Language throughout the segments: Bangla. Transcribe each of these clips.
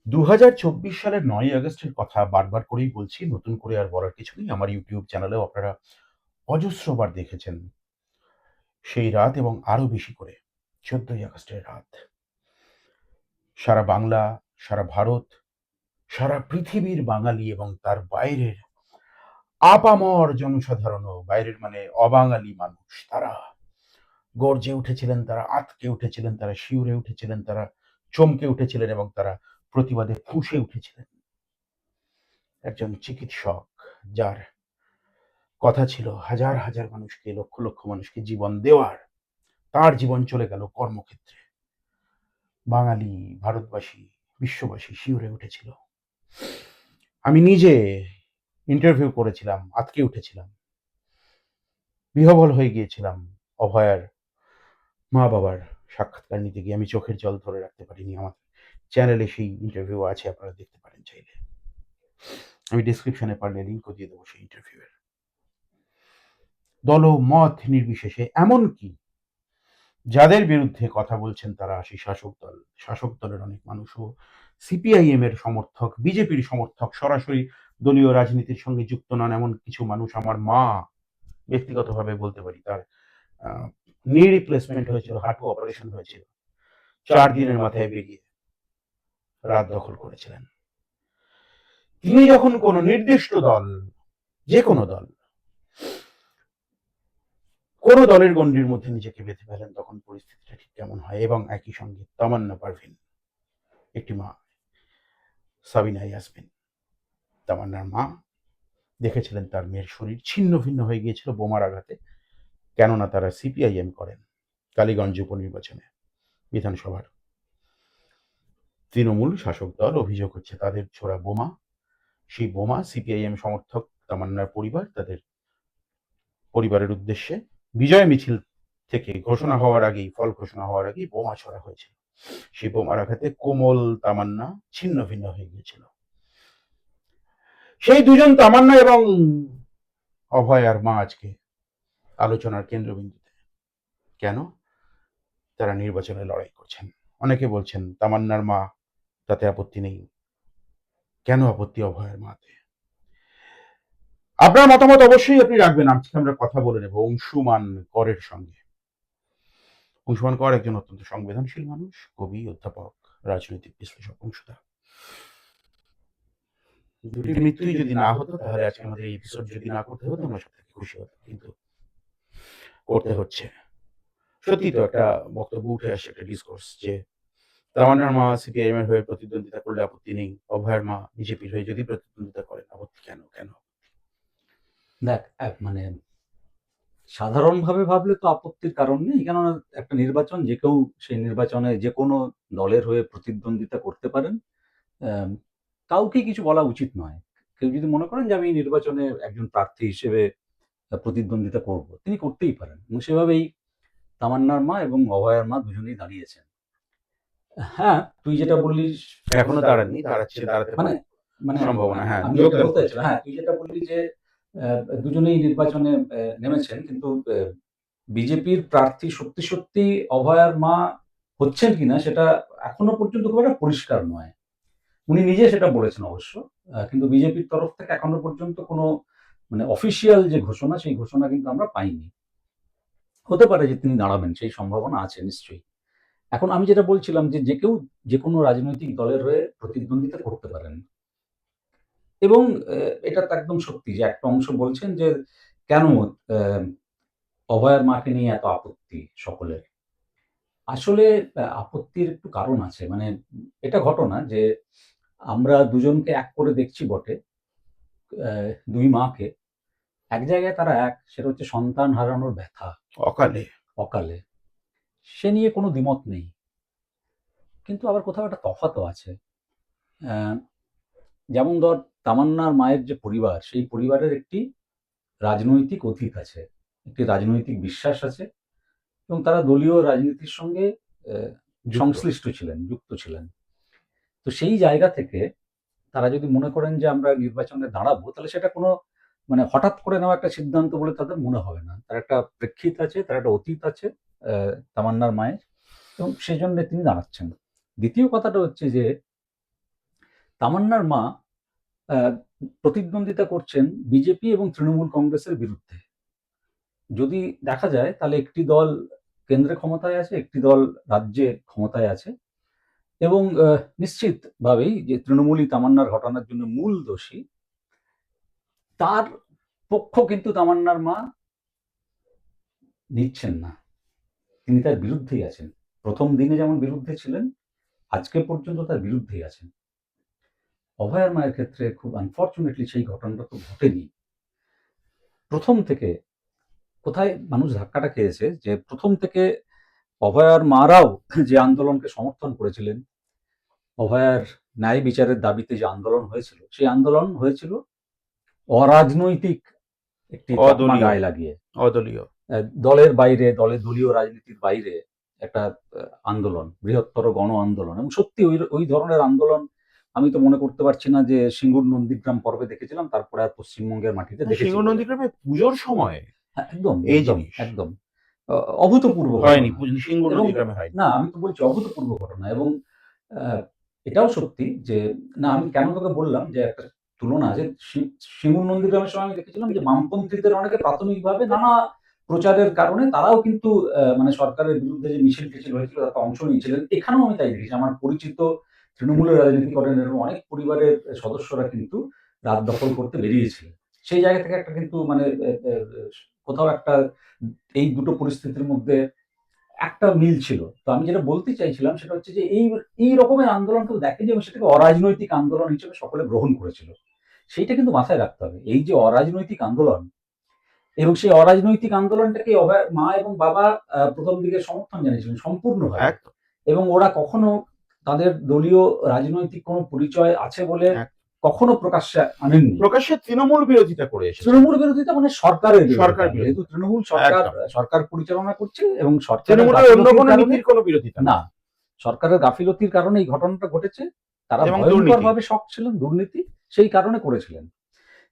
2024 সালের 9ই আগস্টের কথা বারবার করেই বলছি, নতুন করে আর বলার কিছু নেই। আমার ইউটিউব চ্যানেলেও আপনারা অজস্রবার দেখেছেন সেই রাত এবং আরো বেশি করে 14ই আগস্টের রাত। সারা বাংলা, সারা ভারত, সারা পৃথিবীর বাঙালি এবং তার বাইরের আপামর জনসাধারণও, বাইরের মানে অবাঙালি মানুষ, তারা গর্জে উঠেছিলেন, তারা আঁতকে উঠেছিলেন, তারা শিউরে উঠেছিলেন, তারা চমকে উঠেছিলেন এবং তারা প্রতিবাদে ফুঁসে উঠেছিলেন। একজন চিকিৎসক, যার কথা ছিল হাজার হাজার মানুষকে, লক্ষ লক্ষ মানুষকে জীবন দেওয়ার, তার জীবন চলে গেল কর্মক্ষেত্রে। বাঙালি, ভারতবাসী, বিশ্ববাসী শিউরে উঠেছিল। আমি নিজে ইন্টারভিউ করেছিলাম, আটকে উঠেছিলাম, বিহ্বল হয়ে গিয়েছিলাম। অভয়ার মা বাবার সাক্ষাৎকার নিতে গিয়ে আমি চোখের জল ধরে রাখতে পারিনি। আমার চ্যানেলে সেই ইন্টারভিউ আছে, আপনারা দেখতে পারেন চাইলে। আমি ডিসক্রিপশনে পারলে লিঙ্কও দিয়ে দেবো সেই ইন্টারভিউয়ের। দল মত নির্বিশেষে, এমনকি যাদের বিরুদ্ধে কথা বলছেন তারা সেই শাসক দল, শাসক দলের অনেক মানুষও সিপিআইএম এর সমর্থক, বিজেপির সমর্থক, সরাসরি দলীয় রাজনীতির সঙ্গে যুক্ত নন এমন কিছু মানুষ। আমার মা ব্যক্তিগতভাবে বলতে পারি, তার নি রিপ্লেসমেন্ট হয়েছিল, হাঁটু অপারেশন হয়েছিল, 4 দিনের মাথায় বেরিয়ে রাত দখল করেছিলেন। তিনি যখন কোনো নির্দিষ্ট দল, যে কোনো দল, কোন দলের গণ্ডির মধ্যে নিজেকে বেঁধে ফেলেন, তখন পরিস্থিতিটা ঠিক কেমন হয়। এবং একই সঙ্গে তামান্না পারভিন, একটি মা, সাবিনা ইয়াসমিন, তামান্নার মা, দেখেছিলেন তার মেয়ের শরীর ছিন্ন ভিন্ন হয়ে গিয়েছিল বোমার আঘাতে। কেননা তারা সিপিআইএম করেন। কালীগঞ্জ উপনির্বাচনে বিধানসভার তৃণমূল শাসক দল অভিযোগ হচ্ছে তাদের ছোড়া বোমা, সেই বোমা সিপিআইএম সমর্থক তামান্নার পরিবার তাদের পরিবারের উদ্দেশ্যে বিজয় মিছিল থেকে ঘোষণা হওয়ার আগেই, ফল ঘোষণা হওয়ার আগেই বোমা ছোড়া হয়েছিল। সেই বোমার আঘাতে কোমল তামান্না ছিন্ন ভিন্ন হয়ে গিয়েছিল। সেই দুজন, তামান্না এবং অভয়ার মা, আজকে আলোচনার কেন্দ্রবিন্দুতে। কেন? তারা নির্বাচনে লড়াই করছেন। অনেকে বলছেন তামান্নার মা, তাতে আপত্তি নেই। কেন আপত্তি অভয়ের মাতে? আপনার মতামত অবশ্যই আপনি রাখবেন। আজকে আমরা কথা বলে নেব অংশুমান করের সঙ্গে। অংশুমান কর একজন অত্যন্ত সংবেদনশীল মানুষ, কবি, অধ্যাপক, রাজনৈতিক বিশ্লেষক। অংশুদা, দুটি মৃত্যুই যদি না হতো তাহলে আজকে আমাদের এই এপিসোড যদি না করতে হতো, আমরা সব থেকে খুশি হতাম, কিন্তু করতে হচ্ছে। সত্যি তো একটা বক্তব্য উঠে আসে, একটা ডিসকোর্স, যে তামান্নার মা সিপিআইএম এর হয়ে প্রতিদ্বন্দ্বিতা করলে আপত্তি নেই, অভয়ের মা বিজেপির হয়ে যদি প্রতিদ্বন্দ্বিতা করেন আপত্তি কেন? কেন? দেখ, মানে সাধারণভাবে ভাবলে তো আপত্তির কারণ নেই, কেননা একটা নির্বাচন, যে কেউ সেই নির্বাচনে যে কোনো দলের হয়ে প্রতিদ্বন্দ্বিতা করতে পারেন। আম, কাউকে কিছু বলা উচিত নয়। কেউ যদি মনে করেন যে আমি এই নির্বাচনে একজন প্রার্থী হিসেবে প্রতিদ্বন্দ্বিতা করব, তিনি করতেই পারেন, এবং সেভাবেই তামান্নার মা এবং অভয়ার মা দুজনেই দাঁড়িয়েছেন। হ্যাঁ, তুই যেটা বললি, এখনো দাঁড়াননি, দাঁড়াচ্ছে, দাঁড়াতে মানে পারে, মানে সম্ভাবনা। হ্যাঁ, আমি যেটা যোগদান বলতে করছে। চাইছিলাম, হ্যাঁ, তুই যেটা বললি যে দুজনেই নির্বাচনে নেমেছেন, কিন্তু বিজেপির প্রার্থী সত্যি সত্যি অভয়ার মা হচ্ছেন কিনা সেটা এখনো পর্যন্ত খুব একটা পরিষ্কার নয়। উনি নিজে সেটা বলেছেন অবশ্য, কিন্তু বিজেপির তরফ থেকে এখনো পর্যন্ত কোনো মানে অফিসিয়াল যে ঘোষণা, সেই ঘোষণা কিন্তু আমরা পাইনি। হতে পারে যে তিনি দাঁড়াবেন, সেই সম্ভাবনা আছে নিশ্চয়ই। এখন আমি যেটা বলছিলাম যে যে কেউ যে কোনো রাজনৈতিক দলের হয়ে প্রতিদ্বন্দ্বিতা করতে পারেন, এবং এটা তো একদম সত্যি যে একটা অংশ বলছেন যে কেন আহ, অভয়ার মাকে নিয়ে এত আপত্তি সকলের। আসলে আপত্তির একটু কারণ আছে। মানে এটা ঘটনা যে আমরা দুজনকে এক করে দেখছি বটে, দুই মাকে। এক জায়গায় তারা এক, সেটা হচ্ছে সন্তান হারানোর ব্যথা অকালে। অকালে। সে নিয়ে কোনো দ্বিমত নেই, কিন্তু আবার কোথাও একটা তফাৎও আছে। আহ, যেমন ধর, তামান্নার মায়ের যে পরিবার, সেই পরিবারের একটি রাজনৈতিক অতীত আছে, একটি রাজনৈতিক বিশ্বাস আছে, এবং তারা দলীয় রাজনীতির সঙ্গে আহ, যুক্ত। সংশ্লিষ্ট ছিলেন, যুক্ত ছিলেন। তো সেই জায়গা থেকে তারা যদি মনে করেন যে আমরা নির্বাচনে দাঁড়াবো, তাহলে সেটা কোনো মানে হঠাৎ করে নেওয়া একটা সিদ্ধান্ত বলে তাদের মনে হবে না। তার একটা প্রেক্ষিত আছে, তার একটা অতীত আছে তামান্নার মায়ের, এবং সেই জন্য তিনি দাঁড়াচ্ছেন। দ্বিতীয় কথাটা হচ্ছে যে তামান্নার মা আহ, প্রতিদ্বন্দ্বিতা করছেন বিজেপি এবং তৃণমূল কংগ্রেসের বিরুদ্ধে। যদি দেখা যায় তাহলে একটি দল কেন্দ্রে ক্ষমতায় আছে, একটি দল রাজ্যে ক্ষমতায় আছে, এবং নিশ্চিতভাবেই যে তৃণমূলই তামান্নার ঘটনার জন্য মূল দোষী, তার পক্ষ কিন্তু তামান্নার মা নিচ্ছেন না। তিনি তার বিরুদ্ধেই আছেন। প্রথম দিনে যেমন বিরুদ্ধে ছিলেন, আজকে পর্যন্ত তার বিরুদ্ধেই আছেন। অভয়ার মায়ের ক্ষেত্রে খুব আনফর্চুনেটলি সেই ঘটনাটা তো ঘটেনি। প্রথম থেকে কোথায় মানুষ ধাক্কাটা খেয়েছে, যে প্রথম থেকে অভয়ার মারাও যে আন্দোলনকে সমর্থন করেছিলেন, অভয়ার ন্যায় বিচারের দাবিতে যে আন্দোলন হয়েছিল, সেই আন্দোলন হয়েছিল অরাজনৈতিক একটি তকমা অদলীয়, গায়ে লাগিয়ে। অদলীয়। দলের বাইরে, দলীয় রাজনীতির বাইরে একটা আন্দোলন, বৃহত্তর গণ আন্দোলন। এবং সত্যি ওই ওই ধরনের আন্দোলন আমি তো মনে করতে পারছি না যে সিঙ্গুর নন্দীগ্রাম পর্বে দেখেছিলাম, তারপরে আর পশ্চিমবঙ্গের মাটিতে দেখেছি সিংহ বলে। নন্দীগ্রামে পুজোর সময় হ্যাঁ, একদম এই একদম জিনিস একদম অভূতপূর্ব হয়নি, ঘটনা। সিংহ এবং নন্দীগ্রামে হয়নি। না, আমি তো বলছি অভূতপূর্ব ঘটনা। এবং আহ, এটাও সত্যি যে, না আমি কেন তোকে বললাম যে একটা তুলনা, যে সিঙ্গুর নন্দীগ্রামের সময় আমি দেখেছিলাম যে বামপন্থীদের অনেকে প্রাথমিকভাবে নানা প্রচারের কারণে তারাও কিন্তু মানে সরকারের বিরুদ্ধে যে মিছিল টিছিল হয়েছিল তাতে অংশ নিয়েছিলেন। এখানেও আমি তাই দেখেছি। আমার পরিচিত তৃণমূলের রাজনীতি করেন এরকম অনেক পরিবারের সদস্যরা কিন্তু রাত দখল করতে বেরিয়েছিলেন। সেই জায়গা থেকে একটা কিন্তু মানে কোথাও একটা এই দুটো পরিস্থিতির মধ্যে একটা মিল ছিল। তো আমি যেটা বলতে চাইছিলাম সেটা হচ্ছে যে এই রকমের আন্দোলন কেউ দেখেনি এবং সেটাকে অরাজনৈতিক আন্দোলন হিসেবে সকলে গ্রহণ করেছিল। সেইটা কিন্তু মাথায় রাখতে হবে। এই যে অরাজনৈতিক আন্দোলন, এবং সেই অরাজনৈতিক আন্দোলনটাকে মা এবং বাবা প্রথম দিকে সমর্থন জানিয়েছিলেন সম্পূর্ণভাবে। এক এবং ওরা কখনো তাদের দলীয় রাজনৈতিক কোনো পরিচয় আছে বলে এক কখনো প্রকাশ্যে আনেননি। প্রকাশ্যে তৃণমূল বিরোধিতা করে এসেছে, তৃণমূল বিরোধিতা মানে সরকারের সরকার বিরোধিতা। যেহেতু বিরোধিতা। তৃণমূল সরকার একদম, সরকার পরিচালনা করছে এবং সরকারের তৃণমূলের অন্য গাফিলতির কোনো কারণে, নীতির কোনো বিরোধিতা না, নয় সরকারের গাফিলতির কারণে এই ঘটনাটা ঘটেছে। তারা এবং দুর্নীতি। ভয়ঙ্করভাবে শক ছিলেন, দুর্নীতি সেই কারণে করেছিলেন।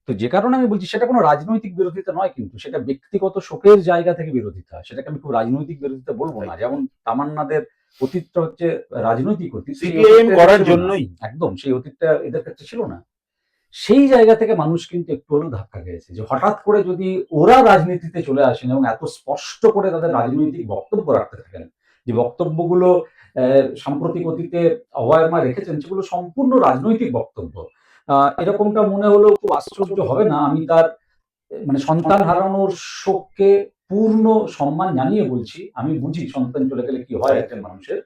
তো যে কারণে আমি বলছি সেটা কোনো রাজনৈতিক বিরোধিতা নয়, কিন্তু সেটা ব্যক্তিগত শোকের জায়গা থেকে বিরোধিতা। সেটাকে আমি খুব রাজনৈতিক বিরোধিতা বলবো তাই না। যেমন তামান্নাদের অতীতটা হচ্ছে রাজনৈতিক অতীত, সেই সিপিআইএম অতীতটা এদের করার ছিল না। জন্যই। একদম সেই অতীতটা এদের কাছে ছিল না। সেই জায়গা থেকে মানুষ কিন্তু একটু হলেও ধাক্কা খেয়েছে, যে হঠাৎ করে যদি ওরা রাজনীতিতে চলে আসেন এবং এত স্পষ্ট করে তাদের রাজনৈতিক বক্তব্য রাখতে থাকেন, যে বক্তব্যগুলো সাম্প্রতিক অতীতে অভয়ের মা রেখেছেন, সেগুলো সম্পূর্ণ রাজনৈতিক বক্তব্য। এরকমটা মনে হলেও খুব আশ্চর্য হবে না। আমি তার মানে সন্তান হারানোর শোককে পূর্ণ সম্মান জানিয়ে বলছি। আমি বুঝি সন্তান চলে গেলে কি হয় একজন মানুষের,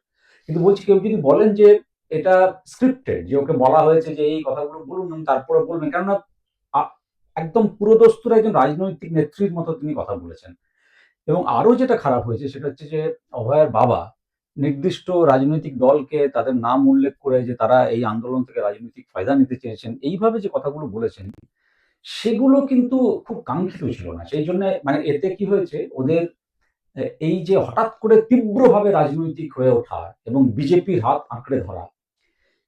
কিন্তু বলছি কেউ যদি বলেন যে এটা স্ক্রিপ্টেড, যে ওকে বলা হয়েছে যে এই কথাগুলো বলুন এবং তারপরে বলবেন, কেননা আ- একদম পুরোদস্তুর একজন রাজনৈতিক নেত্রীর মতো তিনি কথা বলেছেন। এবং আরো যেটা খারাপ হয়েছে সেটা হচ্ছে যে অভয়ের বাবা নির্দিষ্ট রাজনৈতিক দলকে তাদের নাম উল্লেখ করে যে তারা এই আন্দোলন থেকে রাজনৈতিক ফায়দা নিতে চেয়েছেন, এইভাবে যে কথাগুলো বলেছেন, সেগুলো কিন্তু খুব কাঙ্ক্ষিত ছিল না। সেই জন্য মানে এতে কি হয়েছে, ওদের এই যে হঠাৎ করে তীব্রভাবে রাজনৈতিক হয়ে ওঠা এবং বিজেপির হাত আঁকড়ে ধরা,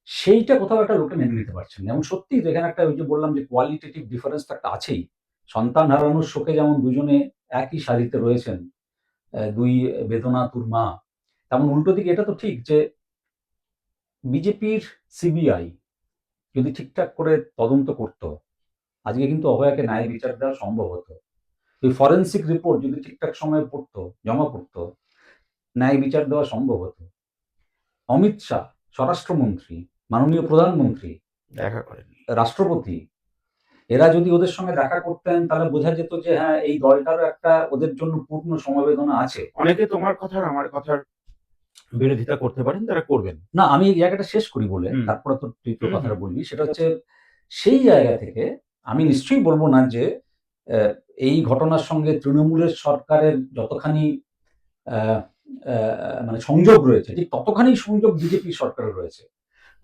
সেইটা কোথাও একটা লোকে মেনে নিতে পারছেন না। এবং সত্যি এখানে একটা, ওই যে বললাম যে কোয়ালিটেটিভ ডিফারেন্স তো একটা আছেই। সন্তান হারানোর শোকে যেমন দুজনে একই সারিতে রয়েছেন, দুই বেদনাতুর মা, তেমন উল্টো দিকে এটা তো ঠিক যে বিজেপির সিবিআই যদি ঠিকঠাক করে তদন্ত করত, আজকে কিন্তু অভয়াকে ন্যায় বিচার দেওয়া সম্ভব হতো। ওই ফরেন্সিক রিপোর্ট যদি ঠিকঠাক সময়ে পড়তো, জমা পড়তো, ন্যায় বিচার দেওয়া সম্ভব হতো। অমিত শাহ, স্বরাষ্ট্রমন্ত্রী, মাননীয় প্রধানমন্ত্রী, দেখা করেনি। রাষ্ট্রপতি, এরা যদি ওদের সঙ্গে দেখা করতেন তাহলে বোঝা যেত যে হ্যাঁ, এই দলটারও একটা ওদের জন্য পূর্ণ সমবেদনা আছে। অনেকে তোমার কথার আমার কথার বিরোধিতা করতে পারেন, তারা করবেন। না, আমি এই জায়গাটা শেষ করি বলে হুম, তারপরে তো তুই তোর হুম, হুম। কথাটা বলবি। সেটা হচ্ছে সেই জায়গা থেকে আমি নিশ্চয়ই বলবো না যে আহ, এই ঘটনার সঙ্গে তৃণমূলের সরকারের যতখানি আহ, মানে সংযোগ রয়েছে, ঠিক ততখানি সংযোগ বিজেপি সরকারের রয়েছে।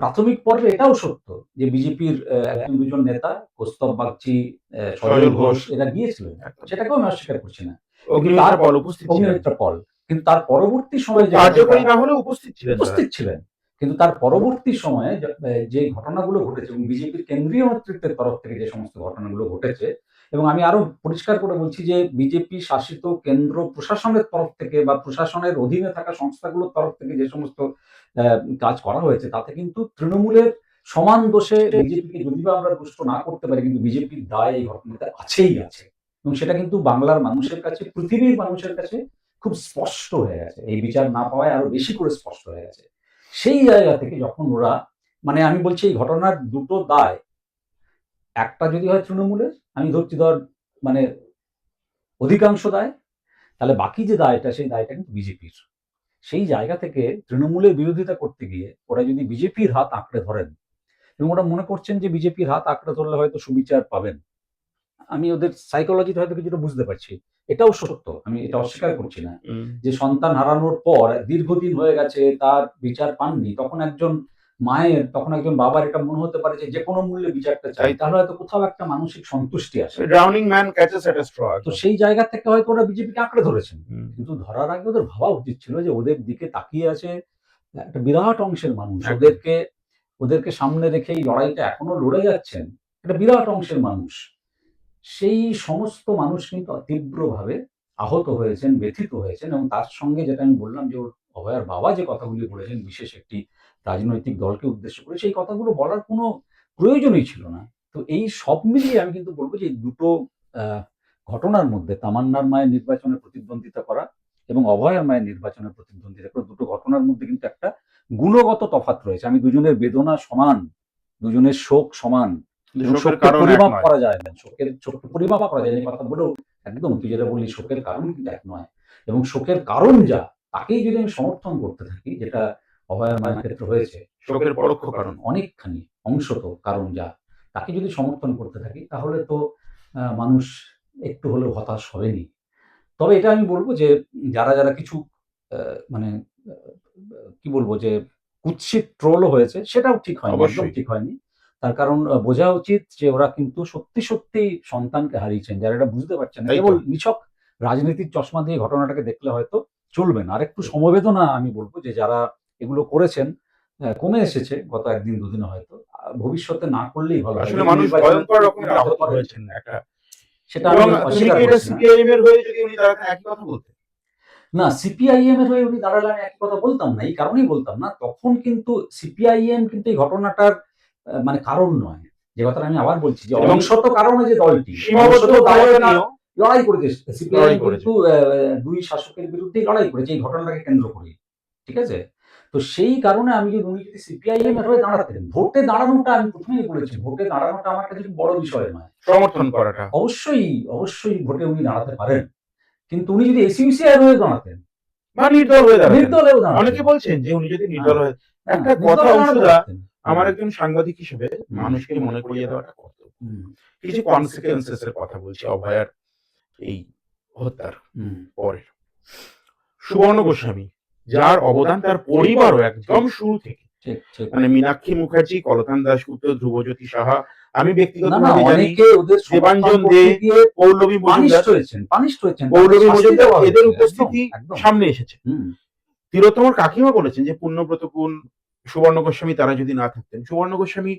প্রাথমিক পর্বে এটাও সত্য যে বিজেপির একজন দুজন নেতা, কৌস্তব বাগচি, সজল সজল ঘোষ, ঘোষ। এরা গিয়েছিলেন। একদম। সেটাকেও আমি অস্বীকার করছি না। কিন্তু অগ্নিমিত্রা পল উপস্থিত ছিলেন। অগ্নিমিত্রা পল, কিন্তু তার পরবর্তী খুব সময়ে যে কার্যকরী ঘটনাটা, না হলেও উপস্থিত ছিলেন তারা। উপস্থিত ছিলেন। কিন্তু তার পরবর্তী সময়ে যে ঘটনাগুলো ঘটেছে এবং বিজেপির কেন্দ্রীয় নেতৃত্বের তরফ থেকে যে সমস্ত ঘটনাগুলো ঘটেছে, এবং আমি আরো পরিষ্কার করে বলছি যে বিজেপি শাসিত কেন্দ্র প্রশাসনের তরফ থেকে বা প্রশাসনের অধীনে থাকা সংস্থাগুলোর তরফ থেকে যে সমস্ত কাজ করা হয়েছে, তাতে কিন্তু তৃণমূলের সমান দোষে বিজেপিকে যদিও আমরা দুষ্ট না করতে পারি, কিন্তু বিজেপির দায় এই ঘটনাতে আছেই আছে, এবং সেটা কিন্তু বাংলার মানুষের কাছে, পৃথিবীর মানুষের কাছে খুব স্পষ্ট হয়ে গেছে। এই বিচার না পাওয়ায় আরো বেশি করে স্পষ্ট হয়ে গেছে। সেই জায়গা থেকে যখন ওরা, মানে আমি বলছি এই ঘটনার দুটো দায়, একটা যদি হয় তৃণমূলের, আমি ধরছি ধর মানে অধিকাংশ দায়, তাহলে বাকি যে দায়টা, সেই দায়টা কিন্তু বিজেপির। সেই জায়গা থেকে তৃণমূলের বিরোধিতা করতে গিয়ে ওরা যদি বিজেপির হাত আঁকড়ে ধরেন, এবং ওরা মনে করছেন যে বিজেপির হাত আঁকড়ে ধরলে হয়তো সুবিচার পাবেন, আমি ওদের সাইকোলজিটা হয়তো কিছুটা বুঝতে পারছি। এটাও সত্য, আমি এটা অস্বীকার করছি না, যে সন্তান হারানোর পর দীর্ঘদিন হয়ে গেছে, তার বিচার পাননি, তখন একজন মায়ের, তখন একজন বাবার এটা মনে হতে পারে যে কোনো মূল্যে বিচারটা চাই, তাই তো। তাহলে হয়তো কোথাও একটা মানসিক সন্তুষ্টি আসে। ড্রাউনিং ম্যান ক্যাচেস এট আ স্ট্র। তো সেই জায়গা থেকে হয়তো ওরা বিজেপিকে আঁকড়ে ধরেছেন, হুম, কিন্তু ধরার আগে ওদের ভাবা উচিত ছিল যে ওদের দিকে তাকিয়ে আছে একটা বিরাট অংশের মানুষ, একদম। ওদেরকে সামনে রেখে এই লড়াইটা এখনো লড়ে যাচ্ছেন একটা বিরাট অংশের মানুষ। সেই সমস্ত মানুষ কিন্তু তীব্রভাবে আহত হয়েছেন, ব্যথিত হয়েছেন, এবং তার সঙ্গে যেটা আমি বললাম যে ওর অভয়ার বাবা যে কথাগুলি বলেছেন বিশেষ একটি রাজনৈতিক দলকে উদ্দেশ্য করে, সেই কথাগুলো বলার কোনো প্রয়োজনই ছিল না। তো এই সব মিলিয়ে আমি কিন্তু বলব যে এই দুটো আহ, ঘটনার মধ্যে, তামান্নার মায়ের নির্বাচনে প্রতিদ্বন্দ্বিতা করা এবং অভয়ার মায়ের নির্বাচনে প্রতিদ্বন্দ্বিতা করা, দুটো ঘটনার মধ্যে কিন্তু একটা গুণগত তফাৎ রয়েছে। আমি দুজনের বেদনা সমান, দুজনের শোক সমান, এবং শোকের শোককে কারণ এক পরিমাপ নয়। করা যায় না, শোককে পরিমাপ করা যায় না, এই কথা বলেও একদম তুই যেটা বললি শোকের কারণ কিন্তু এক নয়, এবং শোকের কারণ যা, তাকেই যদি আমি সমর্থন করতে থাকি, যেটা অভয়ার মায়ের ক্ষেত্রে হয়েছে, শোকের পরোক্ষ কারণ। অনেকখানি অংশ তো কারণ যা, তাকে যদি সমর্থন করতে থাকি, তাহলে তো মানুষ একটু হলেও হতাশ হবেনি। তবে এটা আমি বলব যে যারা কিছু মানে কি বলবো যে কুৎসিত ট্রোলও হয়েছে, সেটাও ঠিক হয়নি, একদম অবশ্যই। ঠিক হয়নি। তার কারণ বোঝা উচিত যে ওরা কিন্তু সত্যি সন্তানকে হারিয়েছেন। যারা এটা বুঝতে পারছেন না, তাই তো। কেবল নিছক রাজনীতির চশমা দিয়ে ঘটনাটাকে দেখলে হয়তো চলবে না। আরেকটু সমবেদনা আমি বলব যে যারা এগুলো করেছেন, কমে এসেছে গত ১ দিন ২ দিনে হয়তো। ভবিষ্যতে না করলেই ভালো হয়। আসলে যদি মানুষ নির্বাচনে ভয়ঙ্কর রকমের দাঁড়াতে আহত পারেন, হয়েছেন একটা। সেটা এবং আমি তুমি অস্বীকার কি এটা করছি না। সিপিআইএম এর হয়ে যদি উনি দাঁড়াতেন একই কথা বলতেন? না, সিপিআইএম এর হয়ে উনি দাঁড়ালে আমি একই কথা বলতাম না। এই কারণেই বলতাম না। তখন কিন্তু সিপিআইএম কিন্তু এই ঘটনাটার মানে কারণ নয়। যে কথাটা আমি আবার বলছি যে এবং অংশত কারণে যে দলটি, সীমাবদ্ধ অংশত ক্ষমতা দায়টা নিয়েও লড়াই করেছে। লড়াই সিপিআইএম করেছে। কিন্তু ২ শাসকের বিরুদ্ধেই লড়াই করেছে এই ঘটনাটাকে কেন্দ্র করেই। ঠিক আছে? তো সেই কারণে উনি যদি সিপিআইএম এর হয়ে দাঁড়াতেন, ভোটে দাঁড়ানোটা আমি ১ম এই বলেছি, ভোটে দাঁড়ানোটা আমার কাছে খুব বড় বিষয় নয়। সমর্থন করাটা। অবশ্যই ভোটে উনি দাঁড়াতে পারেন। কিন্তু উনি যদি এসইউসিআই এর হয়ে দাঁড়াতেন, বা নির্দল হয়ে দাঁড়াতেন। নির্দল হয়েও দাঁড়াতেন। অনেকে বলছেন যে উনি যদি নির্দল হয়ে একটা নির্দল কথা হয়ে দাঁড়াতে অংশুদা, পারতেন। আমার একজন সাংবাদিক হিসেবে হুম। মানুষকে মনে করিয়ে দেওয়াটা কর্তব্য। হুম, কিছু কনসিকুয়েন্সেস এর কথা বলছি অভয়ার এই হত্যার হুম, পরের। সুবর্ণ গোস্বামী, যার অবদান তার পরিবারও একদম শুরু থেকে, ঠিক। মানে মীনাক্ষী মুখার্জি, কলকান দাশগুপ্ত, ধ্রুবজ্যোতি সাহা, আমি না, ব্যক্তিগতভাবে জানি অনেকে ওদের সমর্থন দেবাঞ্জন করতে দে, গিয়ে পৌলমী পানিশড মজুমদার, হয়েছেন। পৌলমী তাদের শাস্তি মজুমদার দেওয়া এদের হয়েছে। উপস্থিতি একদম। সামনে এসেছে। হুম, তিলোত্তমার কাকিমা বলেছেন যে পুণ্যব্রত কুল, সুবর্ণ গোস্বামী তারা যদি না থাকতেন, সুবর্ণ গোস্বামী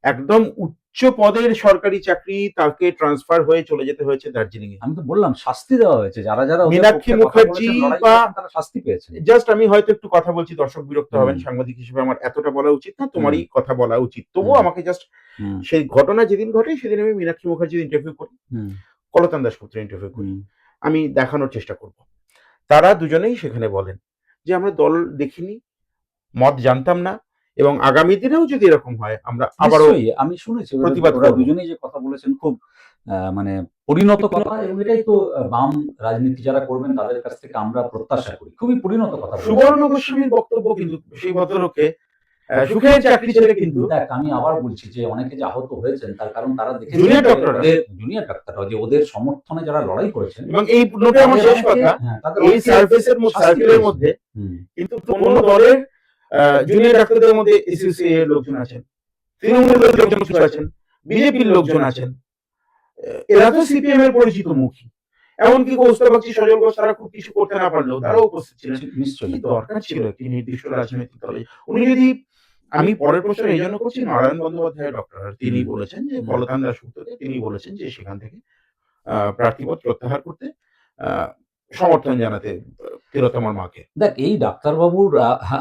একদম উচ্চ পদের সরকারি চাকরি, তাকে ট্রান্সফার হয়ে চলে যেতে হয়েছে দার্জিলিং এ। আমি তো বললাম শাস্তি দেওয়া হয়েছে। যারা ওদের মীনাক্ষী পক্ষে কথা মুখার্জি বলেছেন, লড়াই বা করেছেন, তারা শাস্তি পেয়েছেন। জাস্ট আমি হয়তো একটু কথা বলছি, দর্শক বিরক্ত হবেন, হুম, সাংবাদিক হিসেবে আমার এতটা বলা উচিত না, হুম, তোমারই কথা বলা উচিত, তবুও হুম, আমাকে জাস্ট হুম, সেই ঘটনা যেদিন ঘটে সেদিন আমি মীনাক্ষী মুখার্জির ইন্টারভিউ করি, হুম, কলতান দাশগুপ্তের ইন্টারভিউ করি, হুম, আমি দেখানোর চেষ্টা করব। তারা দুজনেই সেখানে বলেন যে আমরা দল দেখিনি, মত জানতাম না, এবং আগামী দিনেও যদি এরকম হয় আমরা আবারও নিশ্চয়ই আমি শুনেছি প্রতিবাদ ওরা করব। দুজনেই যে কথা বলেছেন খুব মানে পরিণত কথা, এবং এটাই তো বাম রাজনীতি যারা করবেন তাদের কাছ থেকে আমরা প্রত্যাশা করি। খুবই পরিণত কথা বলেছেন। সুবর্ণ গোস্বামীর বক্তব্য কিন্তু সেই ভদ্রলোককে সুখের চাকরি ছেড়ে কিন্তু দেখ, আমি আবার বলছি যে অনেকে যে আহত হয়েছেন তার কারণ তারা দেখেছেন জুনিয়র যে ডক্টররা, ওদের জুনিয়র ডাক্তাররা যে ওদের সমর্থনে যারা লড়াই করেছেন, এবং এই নোটে আমার তাদের শেষ অনেকে, কথা, তাদের এই অনেকে সার্ভিসের শাস্তি সার্কেলের পেয়েছেন। মধ্যে হুম, কিন্তু কোন দলের জুনিয়র ডাক্তারদের মধ্যে এসইউসিআই এর লোকজন আছেন, তৃণমূলের লোকজন কিছু আছেন, বিজেপির লোকজন আছেন, এরা তো সিপিএম এর পরিচিত মুখী। এমনকি কৌস্তভ বাগচি, সজল ঘোষ তারা খুব কিছু করতে না পারলেও তারাও উপস্থিত ছিলেন। কি নিশ্চয়ই। দরকার ছিল একটি নির্দিষ্ট রাজনৈতিক দলে? উনি যদি, আমি পরের প্রশ্ন এই জন্য করছি, নারায়ণ বন্দ্যোপাধ্যায় ডক্টর তিনি বলেছেন যে কলতান দাশগুপ্তকে তিনি বলেছেন যে সেখান থেকে প্রার্থীপদ প্রত্যাহার করতে। সমর্থন জানাতে তিলোত্তমার মাকে? দেখ এই ডাক্তারবাবুর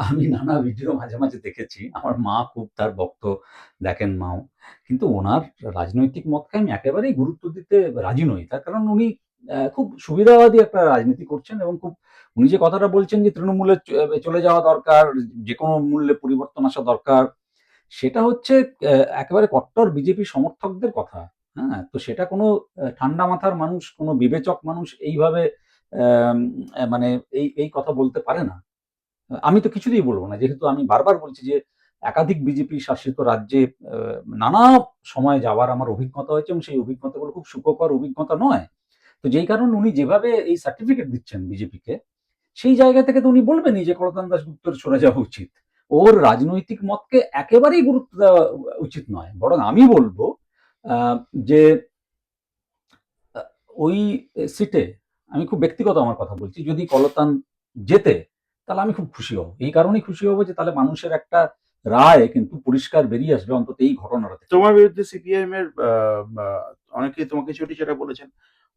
আমি নানা ভিডিও মাঝে, মাঝে দেখেছি। আমার মা খুব তার ভক্ত, দেখেন মাও। কিন্তু উনার রাজনৈতিক মতকে আমি একেবারেই গুরুত্ব দিতে রাজি নই। তার কারণ উনি খুব সুবিধাবাদী একটা রাজনীতি করছেন এবং খুব উনি যে কথাটা বলছেন যে তৃণমূলে চলে যাওয়া দরকার, যেকোনো মূল্যে পরিবর্তন আসা দরকার, সেটা হচ্ছে একেবারে কট্টর বিজেপি সমর্থকদের কথা। হ্যাঁ? তো সেটা কোনো ঠান্ডা মাথার মানুষ, কোনো বিবেচক মানুষ এইভাবে অ্যাম মানে এই কথা বলতে পারে না। আমি তো কিছুতেই বলব না। যেহেতু আমি বারবার বলছি যে একাধিক বিজেপি শাসিত রাজ্যে নানা সময় যাওয়ার আমার অভিজ্ঞতা হয়েছে এবং সেই অভিজ্ঞতাগুলো খুব সুখকর অভিজ্ঞতা নয়। তো যেই কারণে উনি যেভাবে এই সার্টিফিকেট দিচ্ছেন বিজেপিকে, সেই জায়গা থেকে তো উনি বলবেনই যে কলকাতা দাশগুপ্তর সরে যাওয়া উচিত। ওর রাজনৈতিক মতকে একেবারেই গুরুত্ব দেওয়া উচিত নয়। বরং আমি বলব আ যে আ ওই সিটে আমি খুব ব্যক্তিগত আমার কথা বলছি। যদি কলতান জেতে, তাহলে আমি খুব খুশি হব। এই কারণেই খুশি হব যে তাহলে মানুষের একটা রায় কিন্তু পরিষ্কার বেরিয়ে আসবে অন্তত এই ঘটনাটা থেকে। তোমার বিরুদ্ধে সিপিআইএম এর আ অনেকে তোমাকে চটি-চাটা বলেছেন।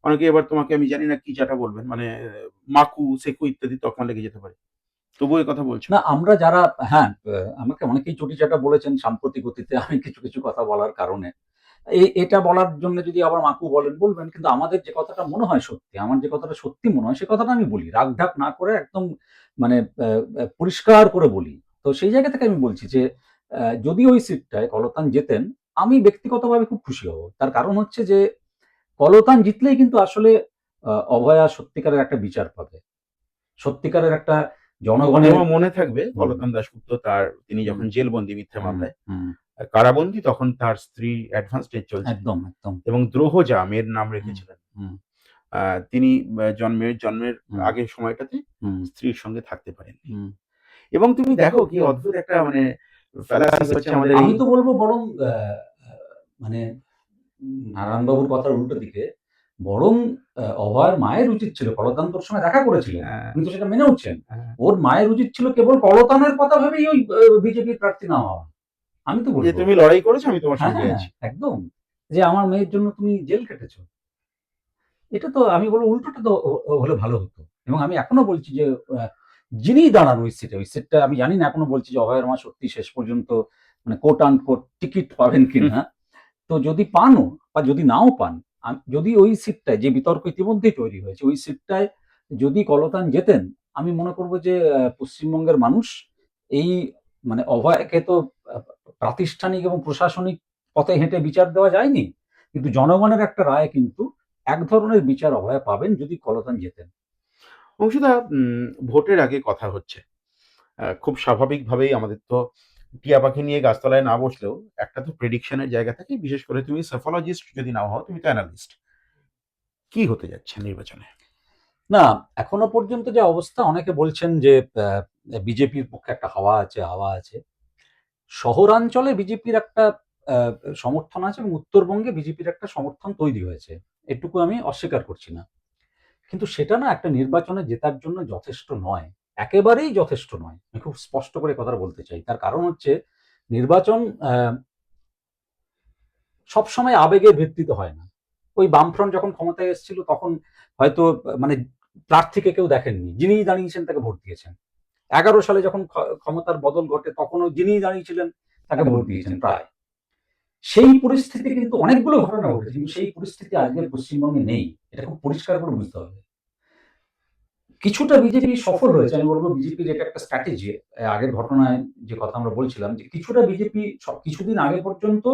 অনেকে এবার তোমাকে আমি জানি না কি চাটা বলবেন। মানে মাকু, সেকু ইত্যাদি তকমা লেগে যেতে পারে। তবুও এ কথা বলছো? না আমরা যারা হ্যাঁ, আমাকে অনেকেই চটিচাটা বলেছেন সাম্প্রতিক অতীতে আমি কিছু, কিছু কথা বলার কারণে। এটা বলার জন্য যদি আবার মাকু বলেন, বলবেন। কিন্তু আমাদের যে কথাটা মনে হয় সত্যি, আমার যে কথাটা সত্যি মনে হয় সে কথাটা আমি বলি। রাগ-ঢাক না করে একদম মানে পরিষ্কার করে বলি। তো সেই জায়গা থেকে আমি বলছি যে যদি ওই সিটটায় কলতান জেতেন, আমি ব্যক্তিগতভাবে খুব খুশি হব। তার কারণ হচ্ছে যে কলতান জিতলেই কিন্তু আসলে অভয়া সত্যিকারের একটা বিচার পাবে। সত্যিকারের একটা জনগণের তোমার মনে থাকবে হুম, কলকান দাশগুপ্ত তিনি হুম, যখন জেলবন্দি মিথ্যা হুম, মামলায়, হুম। কারাবন্দী তখন তার স্ত্রীর অ্যাডভান্স স্টেজ চলছে একদম, একদম। এবং দ্রোহজা মেয়ের নাম হুম, রেখেছিলেন। হুম, আ তিনি জন্মের হুম, আগের সময়টাতে হুম, স্ত্রীর সঙ্গে থাকতে পারেননি। হুম। এবং তুমি দেখো কি অদ্ভুত একটা মানে ফ্যালাসিস হচ্ছে আমাদের এই আমি তো বলব বরং আ আ মানে নারায়ণবাবুর কথার উল্টো দিকে বরং অভয়ার মায়ের উচিত ছিল কলতান তোর সঙ্গে দেখা করেছিলেন। হ্যাঁ, উনি তো সেটা মেনেওছেন। হ্যাঁ। ওর মায়ের উচিত ছিল কেবল কলতানের কথা ভেবেই ওই বিজেপির প্রার্থী না হওয়া। আমি তো যে বলব। তুমি লড়াই করেছো আমি তোমার হ্যাঁ, সঙ্গে হ্যাঁ, আছি। একদম। যে আমার মেয়ের জন্য তুমি জেল খেটেছ। এটা তো আমি বলব উল্টোটা তো হলে ভালো হতো। এবং আমি এখনো বলছি যে আ যিনিই দাঁড়ান ওই সিটটা আমি জানি না এখনো বলছি যে অভয়ের মা সত্যি শেষ পর্যন্ত মানে কোট আনকোট টিকিট পাবেন হুম, কিনা। তো যদি পানও বা যদি নাও পান, যদি ওই সিটটায় যে বিতর্ক ইতিমধ্যেই তৈরি হয়েছে, ওই সিটটায় যদি কলতান জেতেন, আমি মনে করব যে পশ্চিমবঙ্গের মানুষ এই মানে অভয়কে তো আ প্রাতিষ্ঠানিক এবং প্রশাসনিক পথে হেঁটে বিচার দেওয়া যায়নি। কিন্তু জনগণের একটা রায় কিন্তু এক ধরনের বিচার অভয়া পাবেন যদি কলতান জেতেন। অংশুদা, ভোটের আগে কথা হচ্ছে। খুব স্বাভাবিকভাবেই আমাদের তো টিয়া পাখি নিয়ে গাছতলায় না বসলেও একটা তো প্রেডিকশন এর জায়গা থাকে। বিশেষ করে তুমি সেফোলজিস্ট যদি নাও হও, তুমি তো অ্যানালিস্ট। কি হতে যাচ্ছে নির্বাচনে? না, এখনো পর্যন্ত যে অবস্থা অনেকে বলছেন যে বিজেপির পক্ষে একটা হাওয়া আছে, হাওয়া আছে। শহরাঞ্চলে বিজেপির একটা আ সমর্থন আছে এবং উত্তরবঙ্গে বিজেপির একটা সমর্থন তৈরি হয়েছে। এটুকু আমি অস্বীকার করছি না। কিন্তু সেটা না একটা নির্বাচনে জেতার জন্য যথেষ্ট নয়। একেবারেই যথেষ্ট নয়। আমি খুব স্পষ্ট করে কথাটা বলতে চাই। তার কারণ হচ্ছে নির্বাচন সবসময় আবেগের ভিত্তিতে হয় না। ওই বামফ্রন্ট যখন ক্ষমতায় এসেছিল তখন হয়তো মানে প্রার্থীকে কেউ দেখেননি। যিনিই দাঁড়িয়েছেন তাকে ভোট দিয়েছেন। ১১ সালে যখন ক্ষমতার বদল ঘটে তখনও যিনিই দাঁড়িয়েছিলেন তাকে ভোট দিয়েছেন প্রায়। সেই পরিস্থিতি কিন্তু অনেকগুলো ঘটনা ঘটেছে। কিন্তু সেই পরিস্থিতি আজকের পশ্চিমবঙ্গে নেই। এটা খুব পরিষ্কার করে বুঝতে হবে। কিছুটা বিজেপি সফল হয়েছে। আমি বলব বিজেপির এটা একটা স্ট্র্যাটেজি। আগের ঘটনায় যে কথা আমরা বলছিলাম যে কিছুটা বিজেপি কিছুদিন আগে পর্যন্ত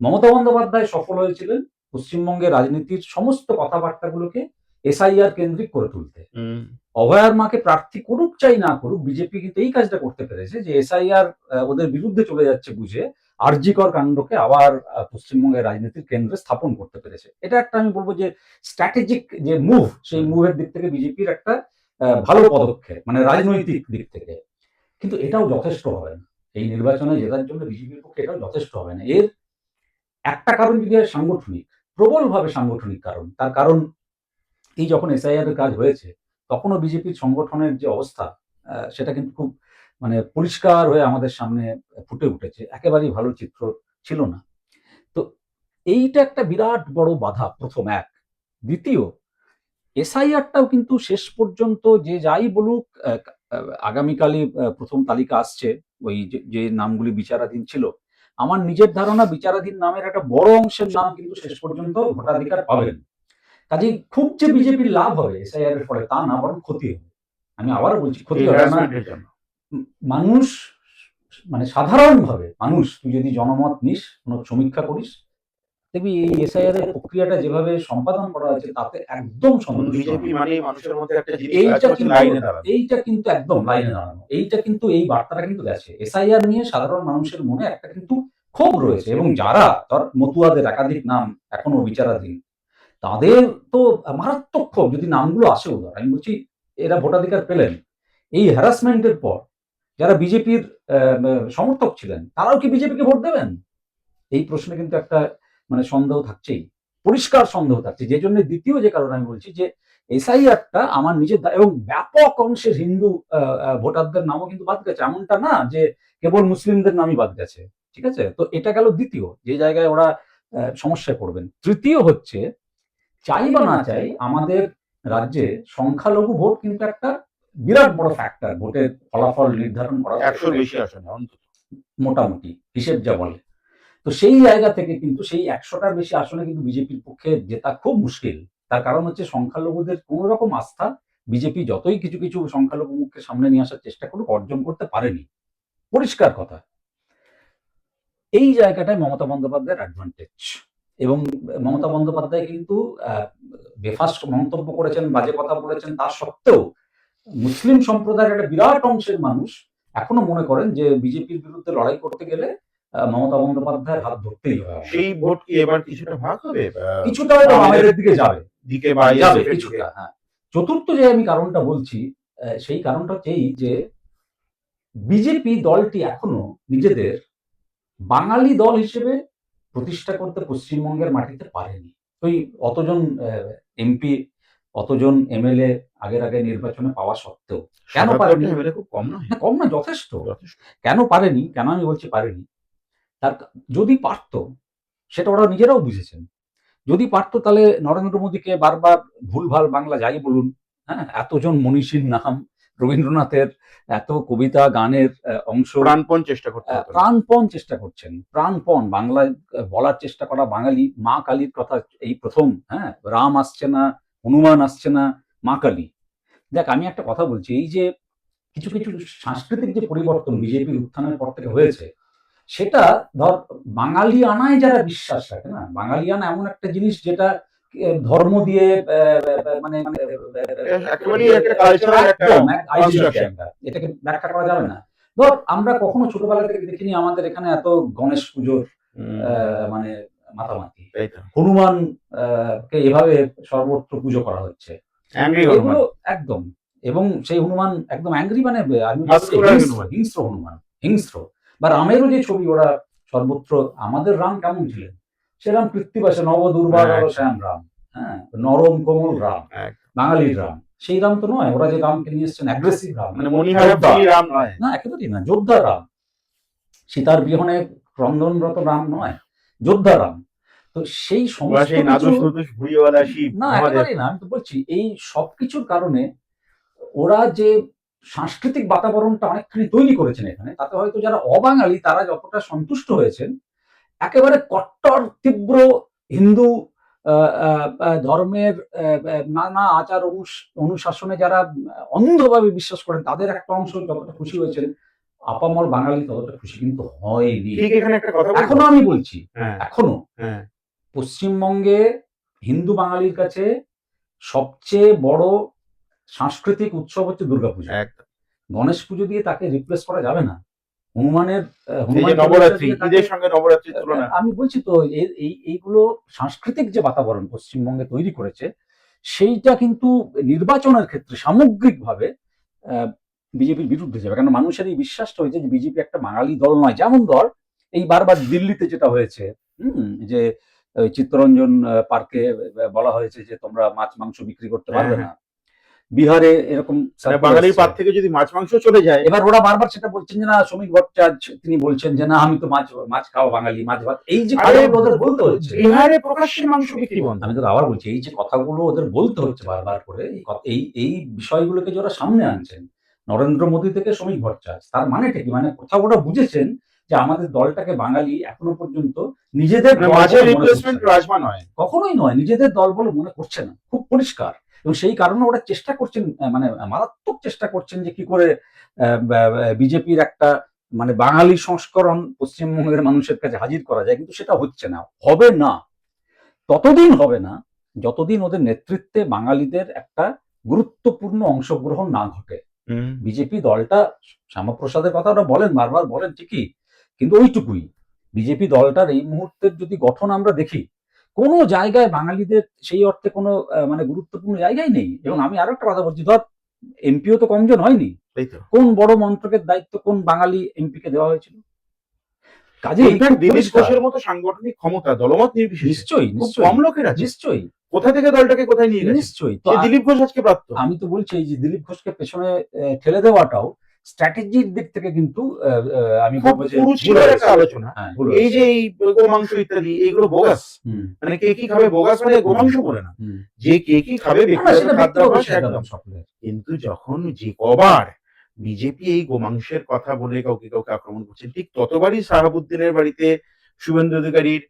মমতা বন্দ্যোপাধ্যায় সফল হয়েছিলেন পশ্চিমবঙ্গের রাজনীতির সমস্ত কথাবার্তাগুলোকে এসআইআর কেন্দ্রিক করে তুলতে। হুম। অভয়ার মাকে প্রার্থী করুক চাই না করুক বিজেপি কিন্তু এই কাজটা করতে পেরেছে যে এসআইআর ওদের বিরুদ্ধে চলে যাচ্ছে বুঝে আরজিকর কাণ্ডকে আবার পশ্চিমবঙ্গের রাজনীতির কেন্দ্রে স্থাপন করতে পেরেছে। এটা একটা আমি বলব যে স্ট্র্যাটেজিক যে মুভ সেই হুম। মুভের দিক থেকে বিজেপির একটা ভালো পদক্ষেপ মানে রাজনৈতিক দিক থেকে। কিন্তু এটাও যথেষ্ট হবে না। এই নির্বাচনে জেতার জন্য বিজেপির পক্ষে এটাও যথেষ্ট হবে না। এর একটা কারণ যদি হয় সাংগঠনিক, প্রবলভাবে সাংগঠনিক কারণ। তার কারণ এই যখন এসআইআর এর কাজ হয়েছে, তখনও বিজেপির সংগঠনের যে অবস্থা, সেটা কিন্তু খুব মানে পরিষ্কার হয়ে আমাদের সামনে ফুটে উঠেছে। একেবারেই ভালো চিত্র ছিল না। তো এইটা একটা বিরাট বড় বাধা ১ম ১। দ্বিতীয় এসআইআরটাও কিন্তু শেষ পর্যন্ত যে যাই বলুক, আগামীকালই প্রথম তালিকা আসছে, ওই যে নামগুলি বিচারাধীন ছিল। আমার নিজের ধারণা বিচারাধীন নামের একটা বড় অংশের নাম কিন্তু শেষ পর্যন্ত ভোটাধিকার পাবেন। কাজেই খুব যে বিজেপির লাভ হবে এসআইআর এর ফলে তা না, বরং ক্ষতি হবে। আমি আবারও বলছি ক্ষতি এই হবে না। হ্যারাসমেন্টের জন্য। মানুষ, মানে সাধারণভাবে মানুষ, তুই যদি জনমত নিস, কোনো সমীক্ষা করিস, দেখবি এই এসআইআর এর প্রক্রিয়াটা যেভাবে সম্পাদন করা হয়েছে তাতে একদম সন্তুষ্ট বিজেপি নয়। মানে মানুষের মধ্যে একটা জিনিস কাজ এইটা করছে, কিন্তু লাইনে দাঁড়ানো। এইটা কিন্তু একদম লাইনে দাঁড়ানো। এইটা কিন্তু এই বার্তাটা কিন্তু গেছে। এসআইআর নিয়ে সাধারণ মানুষের মনে একটা কিন্তু ক্ষোভ রয়েছে, এবং যারা ধর মতুয়াদের একাধিক নাম এখনো বিচারাধীন, তাদের তো মারাত্মক ক্ষোভ। যদি নামগুলো আসেও, ধর আমি বলছি এরা ভোটাধিকার পেলেন এই হ্যারাসমেন্টের পর, যারা বিজেপির সমর্থক ছিলেন তারাও কি বিজেপিকে ভোট দেবেন? এই প্রশ্নে কিন্তু একটা মানে সন্দেহ থাকছেই, পরিষ্কার সন্দেহ থাকছে। যে জন্য দ্বিতীয় যে কারণ আমি বলছি যে এসআইআরটা আমার নিজের এবং ব্যাপক অংশের হিন্দু ভোটারদের নামও কিন্তু বাদ গেছে। এমনটা না যে কেবল মুসলিমদের নামই বাদ গেছে। ঠিক আছে? তো এটা গেল দ্বিতীয় যে জায়গায় ওরা সমস্যায় পড়বেন। তৃতীয় হচ্ছে, চাই বা না চাই, আমাদের রাজ্যে সংখ্যালঘু ভোট কিন্তু একটা বিরাট বড় ফ্যাক্টর ভোটের ফলাফল নির্ধারণ করা 100-র বেশি আসনে অন্তত। মোটামুটি হিসেব যা বলে। তো সেই জায়গা থেকে কিন্তু সেই ১০০টার বেশি আসনে কিন্তু বিজেপির পক্ষে জেতা খুব মুশকিল। তার কারণ হচ্ছে সংখ্যালঘুদের কোন রকম আস্থা বিজেপি যতই কিছু কিছু সংখ্যালঘু মুখকে সামনে নিয়ে আসার চেষ্টা করুক, অর্জন করতে পারেনি। পরিষ্কার কথা। এই জায়গাটায় মমতা বন্দ্যোপাধ্যায়ের অ্যাডভান্টেজ। এবং মমতা বন্দ্যোপাধ্যায় কিন্তু বেফাঁস মন্তব্য করেছেন, বাজে কথা বলেছেন, তা সত্ত্বেও মুসলিম সম্প্রদায়ের একটা বিরাট অংশের মানুষ এখনো মনে করেন যে বিজেপির বিরুদ্ধে লড়াই করতে গেলে মমতা বন্দ্যোপাধ্যায়ের হাত ধরতেই হবে। সেই ভোট কি এবার কিছুটা ভাগ হবে? কিছুটা হয়তো বামেদের দিকে যাবে, দিকে বা যাবে ISF এর দিকে? কিছুটা, হ্যাঁ। চতুর্থ যে আমি কারণটা বলছি, সেই কারণটা হচ্ছে এই যে বিজেপি দলটি এখনো নিজেদের বাঙালি দল হিসেবে প্রতিষ্ঠা করতে পশ্চিমবঙ্গের মাটিতে পারেনি। ওই অতজন এমপি, অতজন এমএলএ আগের আগে নির্বাচনে পাওয়া সত্ত্বেও কেন ৭৭টা পারেনি? এমএলএ খুব কম নয়? না, কম না, যথেষ্ট। যথেষ্ট। কেন পারেনি? কেন আমি বলছি পারেনি? তার যদি পারত, সেটা ওরা নিজেরাও বুঝেছেন। যদি পারত তাহলে নরেন্দ্র মোদীকে বারবার ভুলভাল বাংলা যাই বলুন, হ্যাঁ? এতজন মনীষীর নাম, রবীন্দ্রনাথের এত কবিতা, গানের অংশ প্রাণপণ চেষ্টা করতে হতো না। প্রাণপণ চেষ্টা করছেন। প্রাণপণ বাংলায় বলার চেষ্টা করা বাঙালি। মা কালীর কথা এই প্রথম, হ্যাঁ? রাম আসছে না, হনুমান আসছে না, মা কালী। দেখ আমি একটা কথা বলছি, এই যে কিছু কিছু সাংস্কৃতিক যে পরিবর্তন বিজেপির উত্থানের পর থেকে হয়েছে, সেটা ধর বাঙালিয়ানায় যারা বিশ্বাস রাখে না, বাঙালিয়ানা এমন একটা জিনিস যেটা ধর্ম দিয়ে মানে একেবারেই একটা কালচারাল একটা একদম এক identity কনস্ট্রাকশন। একটা। এটাকে ব্যাখ্যা করা যাবে না। ধর আমরা কখনো ছোটবেলা থেকে দেখিনি আমাদের এখানে এত গণেশ পুজোর মানে মাতামাতি। তাই তো। হনুমান কে এভাবে সর্বত্র পুজো করা হচ্ছে। অ্যাংরি হনুমান। এগুলো একদম। এবং সেই হনুমান একদম অ্যাংরি, মানে আমি মাস্কুলার হিংস্র, হনুমান। হিংস্র হনুমান, হিংস্র। বা রামেরও যে ছবি ওরা সর্বত্র, আমাদের রাম কেমন ছিলেন? সেরাম কৃত্তিবাসে নব দুর্বাদল শ্যাম রাম, হ্যাঁ? নরম কোমল রাম, বাঙালির রাম। সেই রাম তো নয়। ওরা যে রামকে নিয়ে এসেছেন অ্যাগ্রেসিভ রাম, মানে মণিহারা ফ্রি রাম নয়। না একেবারেই না, যোদ্ধা রাম। সীতার বিহনে ক্রন্দনরত রাম নয়, যোদ্ধা রাম। তো সেই ওরা সমস্ত সেই কিছু নাদুস-নুদুস ভুঁড়িওয়ালা শিব না, মহাদেব। একেবারেই না। আমি তো বলছি এই সবকিছুর কারণে ওরা যে সাংস্কৃতিক বাতাবরণটা অনেকখানি তৈরি করেছেন এখানে, তাতে হয়তো যারা অবাঙালি তারা যতটা সন্তুষ্ট হয়েছেন, একেবারে কট্টর তীব্র হিন্দু ধর্মের নানা আচার অনুশাসনে যারা অন্ধভাবে বিশ্বাস করেন, তাদের একটা অংশ যতটা খুশি হয়েছেন, আপামর বাঙালি ততটা খুশি কিন্তু হয়নি। ঠিক এখানে একটা কথা বলবো? এখনো আমি বলছি, হ্যাঁ, এখনো হ্যাঁ। পশ্চিমবঙ্গে হিন্দু বাঙালির কাছে সবচেয়ে বড় সাংস্কৃতিক উৎসব হচ্ছে দুর্গাপুজো। একদম। গণেশ পুজো দিয়ে তাকে রিপ্লেস করা যাবে না। হনুমানের এই যে নবরাত্রি, ঈদের সঙ্গে নবরাত্রির তুলনা। আমি বলছি তো এইগুলো সাংস্কৃতিক যে বাতাবরণ পশ্চিমবঙ্গে তৈরি করেছে, সেইটা কিন্তু নির্বাচনের ক্ষেত্রে সামগ্রিকভাবে বিজেপির বিরুদ্ধে যাবে। কারণ মানুষের এই বিশ্বাসটা হয়েছে যে বিজেপি একটা বাঙালি দল নয়। যেমন ধর এই বারবার দিল্লিতে যেটা হয়েছে, যে চিত্তরঞ্জন পার্কে বলা হয়েছে যে তোমরা মাছ মাংস বিক্রি করতে পারবে না। বিহারে এরকম মানে circle বাঙালির এসছে। পাত থেকে যদি মাছ মাংস চলে যায়, এবার ওরা বারবার সেটা বলছেন যে না, শ্রমিক ভট্টাচার্য তিনি বলছেন যে না আমি তো মাছ মাছ খাওয়া বাঙালি, মাছ ভাত, এই যে আরে কথাগুলো ওদের বলতে হচ্ছে। বিহারে প্রকাশ্যে মাংস বিক্রি বন্ধ। আমি তোকে আবার বলছি, এই যে কথাগুলো ওদের বলতে হচ্ছে বারবার করে, এই বিষয়গুলোকে যে ওরা সামনে আনছেন, নরেন্দ্র মোদী থেকে শ্রমিক ভট্টাচার্য, তার মানেটা কি? মানে কোথাও ওরা বুঝেছেন যে আমাদের দলটাকে বাঙালি এখনো পর্যন্ত নিজেদের মানে দল মাছের বলে মনে করছে রিপ্লেসমেন্ট না। রাজমা নয়। কখনোই নয়, নিজেদের দল বলে মনে করছে না, খুব পরিষ্কার। এবং সেই কারণে ওরা চেষ্টা করছেন, মানে মারাত্মক চেষ্টা করছেন যে কি করে বিজেপির একটা মানে বাঙালি সংস্করণ পশ্চিমবঙ্গের মানুষের কাছে হাজির করা যায়, কিন্তু সেটা হচ্ছে না, হবে না। ততদিন হবে না যতদিন ওদের নেতৃত্বে বাঙালিদের একটা গুরুত্বপূর্ণ অংশগ্রহণ না ঘটে। বিজেপি দলটা, শ্যামাপ্রসাদের কথা ওরা বলেন, বারবার বলেন ঠিকই, কিন্তু ওইটুকুই। বিজেপি দলটার এই মুহূর্তের যদি গঠন আমরা দেখি, কোনো জায়গায় বাঙালিদের সেই অর্থে কোনো মানে গুরুত্বপূর্ণ জায়গায় নেই। এবং আমি আরো একটা কথা বলছি, ধর এমপিও তো কমজন হয়নি। তাই তো। কোন বড় মন্ত্রকের দায়িত্ব কোন বাঙালি এমপিকে দেওয়া হয়েছিল? কাজেই ইনফ্যাক্ট খুব দিলীপ পরিষ্কার। ঘোষের মতো সাংগঠনিক ক্ষমতা দলমত নির্বিশেষে নিশ্চয়ই, খুব নিশ্চয়ই, কম লোকের আছে। নিশ্চয়ই, কোথা থেকে দলটাকে কোথায় নিয়ে গেছে? নিশ্চয়ই। তো সেই দিলীপ ঘোষ আজকে প্রাপ্ত। আমি তো বলছি এই যে দিলীপ ঘোষকে পেছনে ঠেলে দেওয়াটাও স্ট্র্যাটেজির দিক থেকে কিন্তু আমি খুব বলবো যে কুরুচিকর ভুল একটা হয়েছে। আলোচনা। হ্যাঁ, ভুল এই হয়েছে। যে এই গোমাংস ইত্যাদি এইগুলো বোগাস। হুম, মানে কে কি খাবে, বোগাস মানে গোমাংস বলে না। হুম। যে কে কি খাবে না, না, ব্যক্তিগত সেটা ব্যক্তিগত খাদ্যাভ্যাস একদম। সিদ্ধান্ত সকলের। কিন্তু যখন যে কবার বিজেপি এই গোমাংসের কথা বলে কাউকে কাউকে আক্রমণ করছে, ঠিক ততবারই শাহাবুদ্দিনের বাড়িতে শুভেন্দু অধিকারীর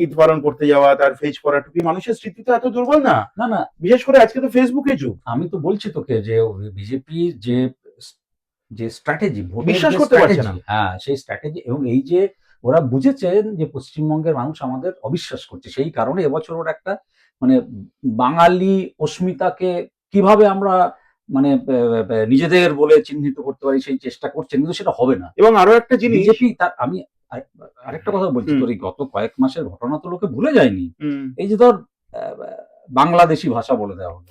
ঈদ পালন করতে যাওয়া, তার ফেজ পরা টুপি, মানুষের স্মৃতি তো এত দুর্বল না। না, না, বিশেষ করে আজকে তো ফেসবুকে যুগ। আমি তো বলছি তোকে যে বিজেপির যে স্ট্র্যাটেজি, ভোটের বিশ্বাস যে করতে পারছে স্ট্র্যাটেজি, না। হ্যাঁ সেই স্ট্র্যাটেজি, এবং এই যে ওরা বুঝেছেন যে পশ্চিমবঙ্গের মানুষ আমাদের অবিশ্বাস করছে, সেই কারণে এবছর ওরা একটা মানে বাঙালি অস্মিতাকে কিভাবে আমরা মানে নিজেদের বলে চিহ্নিত করতে পারি সেই চেষ্টা করছেন, কিন্তু সেটা হবে না। এবং আরো একটা জিনিস, বিজেপি তার আমি আরেকটা কথা বলছি, হুম, তোর এই গত কয়েক মাসের ঘটনা তো লোকে ভুলে যায়নি। হুম, এই যে ধর বাংলাদেশি ভাষা বলে দেওয়া হলো,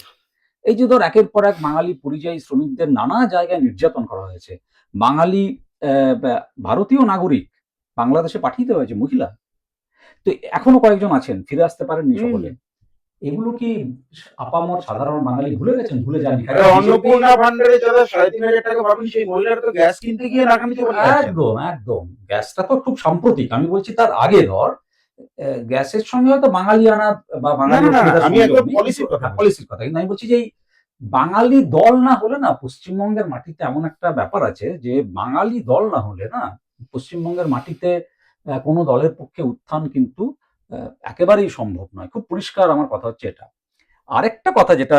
এই যে ধর একের পর এক বাঙালি পরিযায়ী শ্রমিকদের নানা জায়গায় নির্যাতন করা হয়েছে, বাঙালি ভারতীয় নাগরিক বাংলাদেশে পাঠিয়ে দেওয়া হয়েছে, মহিলা। তো এখনো কয়েকজন আছেন, ফিরে আসতে পারেননি হুম। সকলে। এগুলো কি আপামর সাধারণ বাঙালি ভুলে গেছেন? ভুলে যাননি। আরে অন্নপূর্ণা ভান্ডারে যারা 3,500 টাকা পাবেন, সেই মহিলারা তো গ্যাস কিনতে গিয়ে নাকানিতে বলে যাচ্ছেন। একদম, একদম। গ্যাসটা তো খুব সাম্প্রতিক। আমি বলছি তার আগে ধর গ্যাসের সঙ্গে হয়তো বাঙালিয়ানা বা না বাঙালি না না, অস্মিতার আমি সংযোগ একদম নেই। পলিসির কথা বলছি। পলিসির কথা। কিন্তু আমি বলছি যে এই বাঙালি দল না হলে না, পশ্চিমবঙ্গের মাটিতে এমন একটা ব্যাপার আছে যে বাঙালি দল না হলে না পশ্চিমবঙ্গের মাটিতে কোনো দলের পক্ষে উত্থান কিন্তু একেবারেই সম্ভব নয়। খুব পরিষ্কার আমার কথা হচ্ছে এটা। আরেকটা কথা যেটা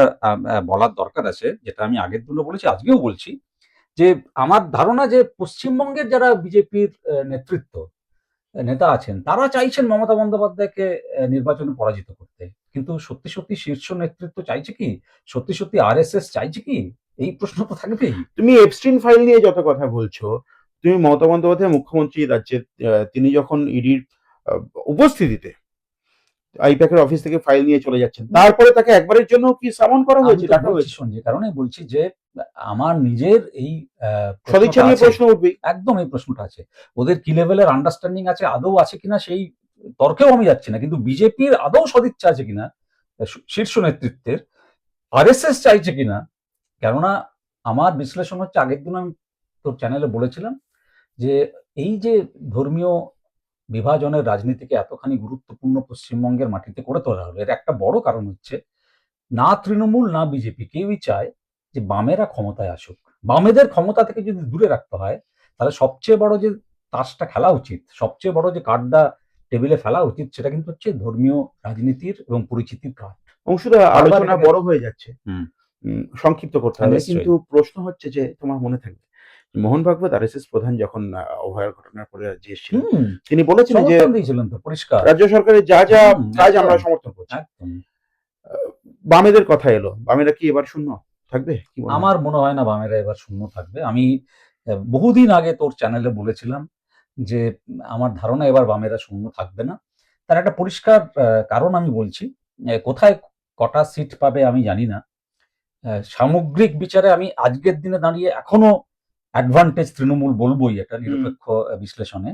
বলার দরকার আছে, যেটা আমি আগের দিনও বলেছি, আজকেও বলছি, যে আমার ধারণা যে পশ্চিমবঙ্গের যারা বিজেপির নেতৃত্ব নেতা আছেন, তারা চাইছেন মমতা বন্দ্যোপাধ্যায়কে নির্বাচনে পরাজিত করতে। কিন্তু সত্যি, সত্যি শীর্ষ নেতৃত্ব চাইছে কি? সত্যি, সত্যি আরএসএস চাইছে কি? এই প্রশ্ন তো থাকবেই। তুমি এপস্টিন ফাইল নিয়ে যত কথা বলছো, তুমি মমতা বন্দ্যোপাধ্যায় মুখ্যমন্ত্রী রাজ্যের, তিনি যখন ইডির উপস্থিতিতে আইপ্যাকের অফিস থেকে ফাইল নিয়ে চলে যাচ্ছেন, তারপরে তাকে একবারের জন্য কি সামন করা আমি হয়েছে, তো ডাকা বলছি হয়েছে? শোন, যে কারণে বলছি যে আমার নিজের এই সদিচ্ছা প্রশ্নটা নিয়ে আছে। প্রশ্ন উঠবেই। একদম এই প্রশ্নটা আছে। ওদের কি লেভেলের আন্ডারস্ট্যান্ডিং আছে, আদৌ আছে কিনা সেই তর্কেও আমি যাচ্ছি না। কিন্তু বিজেপির আদৌ সদিচ্ছা আছে কিনা শীর্ষ নেতৃত্বের, আরএসএস চাইছে কিনা, কেননা আমার বিশ্লেষণ হচ্ছে, আগের দিন আমি তোর চ্যানেলে বলেছিলাম যে এই যে ধর্মীয় বিভাজনের রাজনীতিকে এতখানি গুরুত্বপূর্ণ পশ্চিমবঙ্গের মাটিতে করে তোলা হলো, এর একটা বড় কারণ হচ্ছে না তৃণমূল না বিজেপি কেউই চায় যে বামেরা ক্ষমতায় আসুক। বামেদের ক্ষমতা থেকে যদি দূরে রাখতে হয়, তাহলে সবচেয়ে বড় যে তাসটা খেলা উচিত, সবচেয়ে বড় যে কার্ডটা টেবিলে ফেলা উচিত, সেটা কিন্তু হচ্ছে ধর্মীয় রাজনীতির এবং পরিচিতির কার্ড। অংশুদা, বারবার আলোচনা এটাকে বড় হয়ে যাচ্ছে, হুম, সংক্ষিপ্ত করতে হবে। নিশ্চয়ই। কিন্তু প্রশ্ন হচ্ছে যে, তোমার মনে থাকবে মোহন ভাগবত আরএসএস প্রধান যখন অভয়ার ঘটনার পরে রাজ্যে এসেছিলেন, হুম, তিনি বলেছিলেন যে সমর্থন দিয়েছিলেন তো পরিষ্কার। রাজ্য সরকারের যা যা কাজ একদম, আমরা সমর্থন করছি। একদম। বামেদের কথা এলো, বামেরা কি এবার শূন্য থাকবে, কি মনে হয়? আমার মনে হয় না বামেরা এবার শূন্য থাকবে। আমি বহুদিন আগে তোর চ্যানেলে বলেছিলাম যে আমার ধারণা এবার বামেরা শূন্য থাকবে না। তার একটা পরিষ্কার কারণ আমি বলছি। কোথায় কটা সিট পাবে আমি জানি না। সামগ্রিক বিচারে আমি আজকের দিনে দাঁড়িয়ে এখনো অ্যাডভান্টেজ তৃণমূল বলবোই, এটা নিরপেক্ষ বিশ্লেষণে।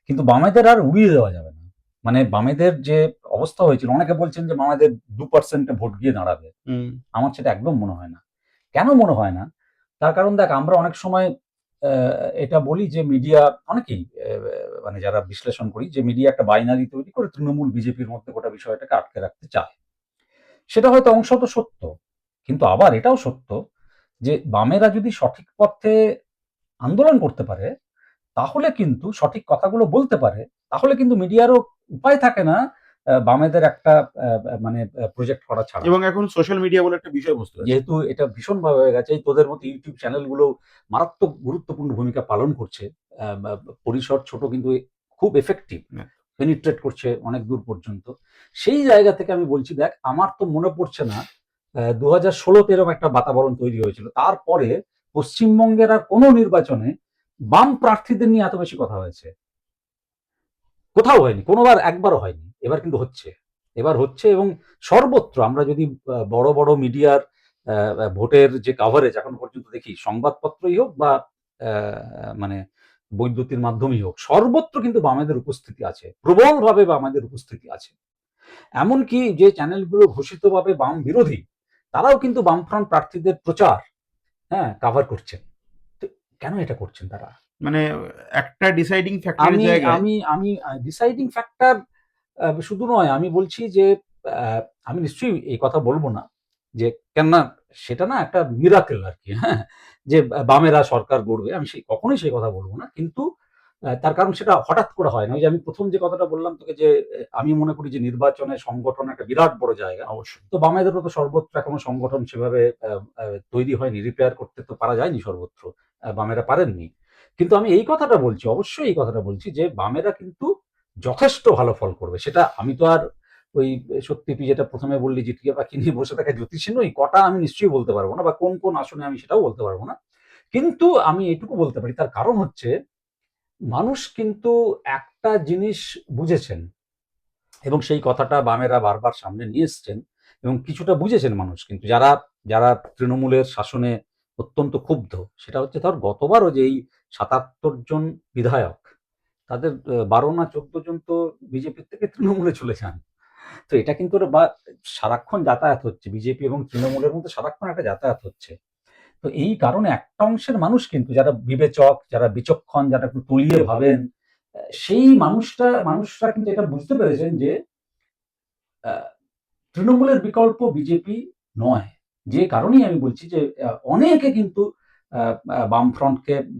কিন্তু বামেদের আর উড়িয়ে দেওয়া যাবে না। মানে বামেদের যে অবস্থা হয়েছিল, অনেকে বলছেন যে বামেদের 2% ভোট গিয়ে দাঁড়াবে। আমার সেটা একদম মনে হয় না। কেন মনে হয় না? তার কারণ দেখ, আমরা অনেক সময় এটা বলি যে মিডিয়া, অনেকেই মানে যারা বিশ্লেষণ করি যে মিডিয়া একটা বাইনারি তৈরি করে তৃণমূল বিজেপির মধ্যে গোটা বিষয়টাকে আটকে রাখতে চায়। সেটা হয়তো অংশত সত্য, কিন্তু আবার এটাও সত্য যে বামেরা যদি সঠিক পথে আন্দোলন করতে পারে, তাহলে কিন্তু সঠিক কথাগুলো বলতে পারে, তাহলে কিন্তু মিডিয়ারও উপায় থাকে না বামেদের একটা মানে প্রজেক্ট করা ছাড়া। এবং এখন সোশ্যাল মিডিয়া বলে একটা বিষয়বস্তু আছে। যেহেতু এটা ভীষণভাবে হয়ে গেছে, এই তোদের মতো ইউটিউব চ্যানেলগুলো মারাত্মক গুরুত্বপূর্ণ ভূমিকা পালন করছে। পরিসর ছোট কিন্তু খুব এফেক্টিভ, হ্যাঁ। পেনিট্রেট করছে অনেক দূর পর্যন্ত। সেই জায়গা থেকে আমি বলছি, দেখ আমার তো মনে পড়ছে না 2016-তে এরকম একটা বাতাবরণ তৈরি হয়েছিল। তারপরে পশ্চিমবঙ্গের আর কোনো নির্বাচনে বাম প্রার্থীদের নিয়ে এত বেশি কথা হয়েছে কোথাও হয়নি, কোনোবার একবারও হয়নি। এবার কিন্তু হচ্ছে, এবার হচ্ছে, এবং সর্বত্র আমরা যদি বড় বড় মিডিয়ার ভোটের যে কাভারেজ এখন পর্যন্ত দেখি, সংবাদপত্রই হোক বা মানে বৈদ্যুতিন মাধ্যমেই হোক, সর্বত্র কিন্তু বামেদের উপস্থিতি আছে, প্রবলভাবে বামেদের উপস্থিতি আছে। এমনকি যে চ্যানেলগুলো ঘোষিতভাবে বাম বিরোধী, তারাও কিন্তু বামফ্রন্ট প্রার্থীদের প্রচার কাভার করছেন। তো কেন এটা করছেন তারা? মানে একটা ডিসাইডিং ফ্যাক্টরের আমি জায়গায় আমি আমি ডিসাইডিং ফ্যাক্টর শুধু নয়, আমি বলছি যে আমি নিশ্চয়ই এই কথা বলবো না যে, কেননা সেটা না একটা মিরাকেল আরকি, হ্যাঁ? যে বামেরা সরকার গড়বে। আমি কখনোই সেই কথা বলব না। কিন্তু তার কারণ সেটা হঠাৎ করে হয় না। ওই যে আমি ১ম যে কথাটা বললাম তোকে যে, আমি মনে করি যে নির্বাচনে সংগঠন একটা বিরাট বড় জায়গা। অবশ্যই। তো বামেদেরও তো সর্বত্র এখনো সংগঠন সেভাবে আ আ তৈরি হয়নি। রিপেয়ার করতে তো পারা যায়নি সর্বত্র। বামেরা পারেননি। কিন্তু আমি এই কথাটা বলছি, অবশ্যই এই কথাটা বলছি যে বামেরা কিন্তু যথেষ্ট ভালো ফল করবে। সেটা আমি তো আর ওই, সত্যি তুই যেটা ১ম এ বললি যে টিয়া পাখি নিয়ে বসে থাকা জ্যোতিষী নই। কটা আমি নিশ্চয়ই বলতে পারব না, বা কোন, কোন আসনে আমি সেটাও বলতে পারব না। কিন্তু আমি এটুকু বলতে পারি, তার কারণ হচ্ছে মানুষ কিন্তু একটা জিনিস বুঝেছেন, এবং সেই কথাটা বামেরা বারবার সামনে নিয়ে এসছেন, এবং কিছুটা বুঝেছেন মানুষ কিন্তু, যারা যারা তৃণমূলের শাসনে অত্যন্ত ক্ষুব্ধ। সেটা হচ্ছে, ধর গতবারও যে এই ৭৭ জন বিধায়ক, তাদের ১২ না ১৪ জন তো বিজেপির থেকে তৃণমূলে চলে যান। তো এটা কিন্তু ওরা সারাক্ষণ যাতায়াত হচ্ছে। বিজেপি এবং তৃণমূলের মধ্যে সারাক্ষণ একটা যাতায়াত হচ্ছে। তো এই কারণে একটা অংশের মানুষ কিন্তু, যারা বিবেচক, যারা বিচক্ষণ, যারা একটু তলিয়ে ভাবেন, সেই মানুষরা কিন্তু এটা বুঝতে পেরেছেন যে আ তৃণমূলের বিকল্প বিজেপি নয়। যে কারণেই আমি বলছি যে অনেকে কিন্তু আ আ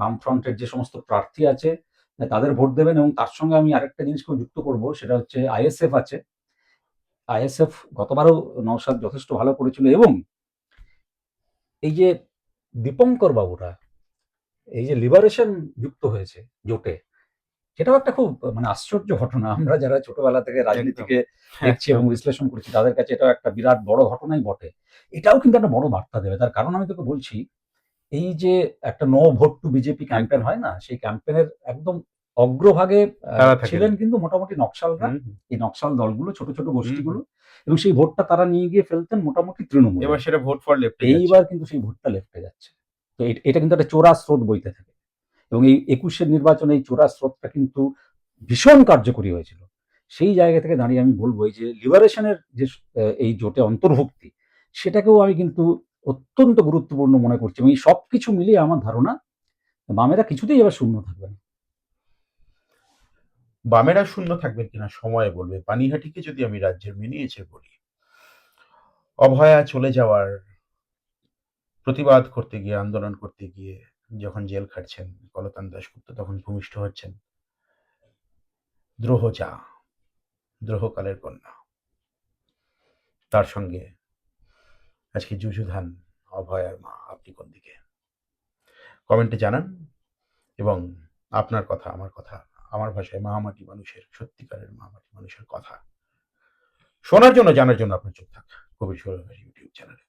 বামফ্রন্টের যে সমস্ত প্রার্থী আছে তাদের ভোট দেবেন, এবং তার সঙ্গে আমি আরেকটা জিনিসকেও যুক্ত করব, সেটা হচ্ছে আইএসএফ আছে। আইএসএফ গতবারও নওশাদ যথেষ্ট ভালো করেছিল, এবং এই যে দীপঙ্কর বাবুরা, এই যে লিবারেশন যুক্ত হয়েছে জোটে, সেটাও একটা খুব মানে আশ্চর্য ঘটনা। আমরা যারা ছোটবেলা থেকে একদম, রাজনীতিকে দেখছি এবং একদম। বিশ্লেষণ করছি, তাদের কাছে এটাও একটা বিরাট বড় ঘটনাই বটে। এটাও কিন্তু একটা বড় বার্তা দেবে। তার কারণ আমি তোকে বলছি, এই যে একটা no vote to BJP campaign একদম। হয় না? সেই ক্যাম্পেইনের একদম অগ্রভাগে তারা থাকেন। ছিলেন কিন্তু মোটামুটি নকশালরা। হুম, হুম, এই নকশাল দলগুলো, ছোট, ছোট হুম, হুম। গোষ্ঠীগুলো, এবং সেই ভোটটা তারা নিয়ে গিয়ে ফেলতেন মোটামুটি তৃণমূলে। এবার সেটা ভোট ফর লেফটে যাচ্ছে। এইবার কিন্তু সেই ভোটটা লেফটে যাচ্ছে। তো এটা কিন্তু একটা চোরা স্রোত বইতে থাকে। এবং এই ২১ এর নির্বাচনে এই চোরা স্রোতটা কিন্তু ভীষণ কার্যকরী হয়েছিল। সেই জায়গা থেকে দাঁড়িয়ে আমি বলব, এই যে লিবারেশন এর যে এই জোটে অন্তর্ভুক্তি, সেটাকেও আমি কিন্তু অত্যন্ত গুরুত্বপূর্ণ মনে করছি, এবং এই সবকিছু মিলিয়ে আমার ধারণা বামেরা কিছুতেই এবার শূন্য থাকবে না। বামেরা শূন্য থাকবেন কিনা সময় বলবে। পানিহাটিকে যদি আমি রাজ্যের মিনিয়েচে বলি, অভয়া চলে যাওয়ার প্রতিবাদ করতে গিয়ে, আন্দোলন করতে গিয়ে যখন জেল খাটছেন কলতান দাশগুপ্ত, তখন ভূমিষ্ঠ হচ্ছেন দ্রোহজা, দ্রোহকালের কন্যা। তার সঙ্গে আজকে যুযুধান অভয়ার মা। আপনি কোন দিকে? কমেন্টে জানান, এবং আপনার কথা, আমার কথা, আমার ভাষায় মামাটি মানুষের, সত্যিকারের মামাটি মানুষের কথা শোনার জন্য, জানার জন্য আপনার চোখ থাক কবির সুরভের ইউটিউব চ্যানেলে।